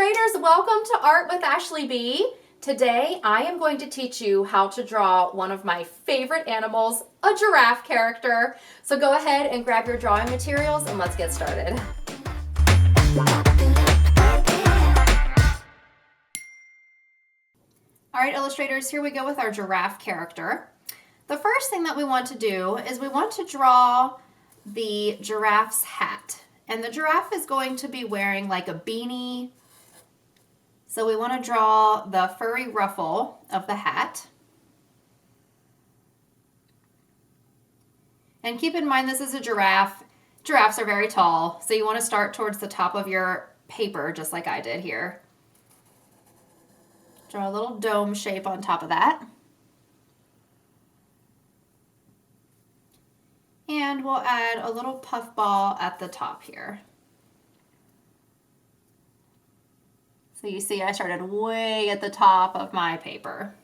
illustrators, welcome to Art with Ashley B. Today I am going to teach you how to draw one of my favorite animals, a giraffe character. So go ahead and grab your drawing materials and let's get started. All right, illustrators, here we go with our giraffe character. The first thing that we want to do is we want to draw the giraffe's hat. And the giraffe is going to be wearing like a beanie. So we want to draw the furry ruffle of the hat. And keep in mind this is a giraffe. Giraffes are very tall, so you want to start towards the top of your paper just like I did here. Draw a little dome shape on top of that. And we'll add a little puffball at the top here. So you see I started way at the top of my paper.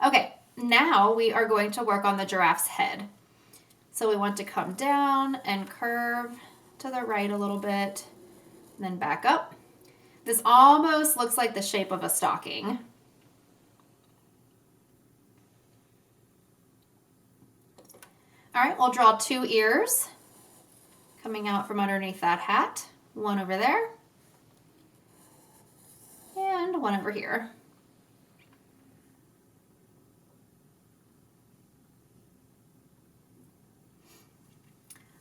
Okay, now we are going to work on the giraffe's head. So we want to come down and curve to the right a little bit, and then back up. This almost looks like the shape of a stocking. All right, we'll draw two ears coming out from underneath that hat. One over there and one over here.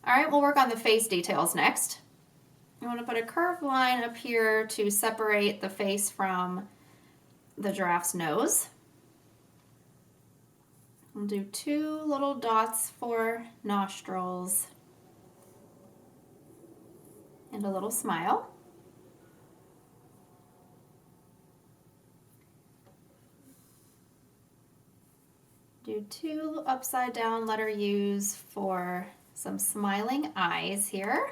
All right, we'll work on the face details next. You want to put a curved line up here to separate the face from the giraffe's nose. We'll do two little dots for nostrils and a little smile. Do two upside down letter U's for some smiling eyes here.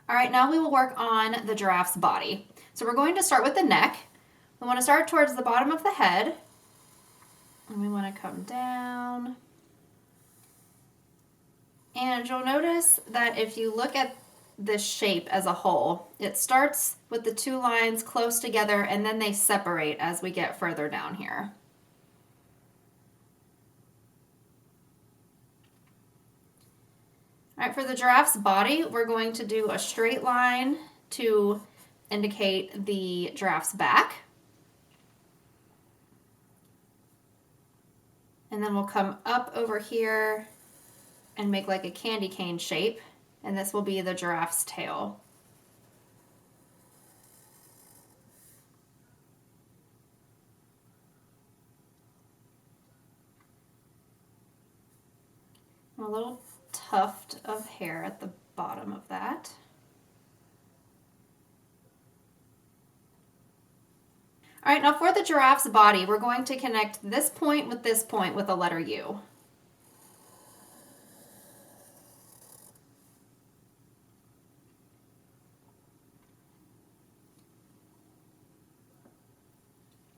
All right, now we will work on the giraffe's body. So we're going to start with the neck. We want to start towards the bottom of the head. And we want to come down. And you'll notice that if you look at this shape as a whole, it starts with the two lines close together and then they separate as we get further down here. All right, for the giraffe's body, we're going to do a straight line to indicate the giraffe's back. And then we'll come up over here and make like a candy cane shape, and this will be the giraffe's tail. A little tuft of hair at the bottom of that. All right, now for the giraffe's body, we're going to connect this point with a letter U.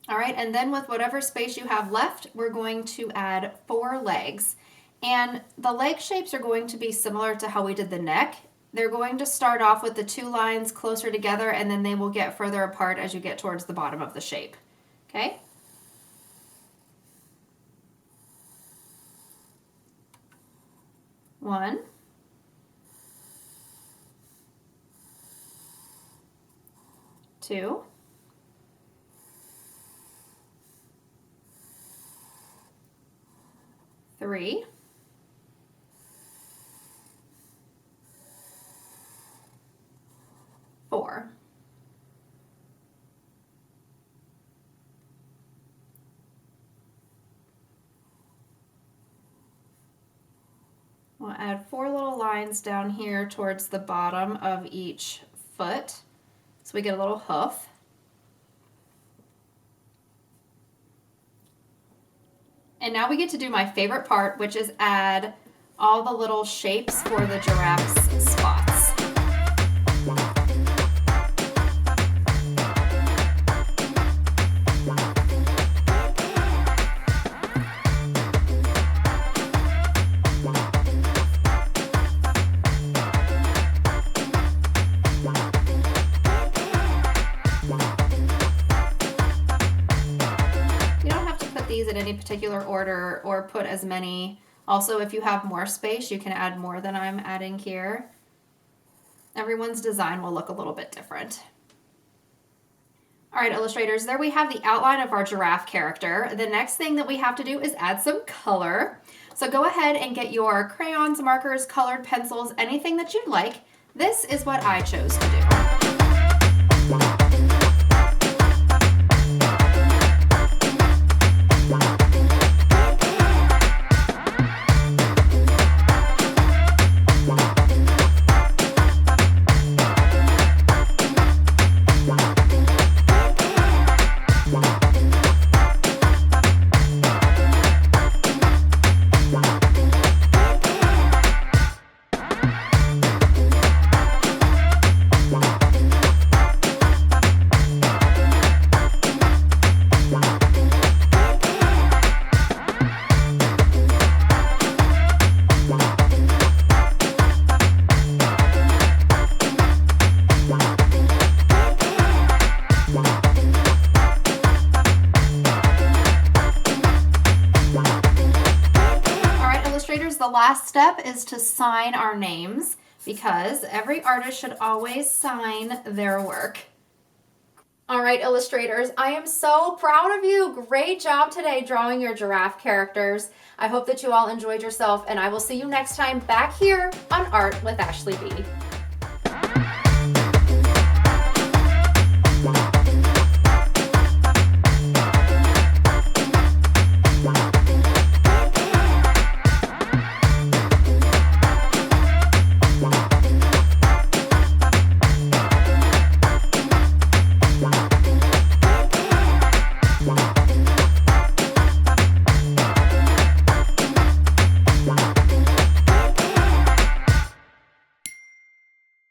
All right, and then with whatever space you have left, we're going to add 4 legs. And the leg shapes are going to be similar to how we did the neck. They're going to start off with the two lines closer together and then they will get further apart as you get towards the bottom of the shape. Okay? One. Two. 3. 4. We'll add 4 little lines down here towards the bottom of each foot so we get a little hoof. And now we get to do my favorite part, which is add all the little shapes for the giraffe's spots. these in any particular order or put as many. Also, if you have more space, you can add more than I'm adding here. Everyone's design will look a little bit different. All right, illustrators, there we have the outline of our giraffe character. The next thing that we have to do is add some color. So go ahead and get your crayons, markers, colored pencils, anything that you'd like. This is what I chose to do. The last step is to sign our names because every artist should always sign their work. All right, illustrators, I am so proud of you. Great job today drawing your giraffe characters. I hope that you all enjoyed yourself, and I will see you next time back here on Art with Ashley B.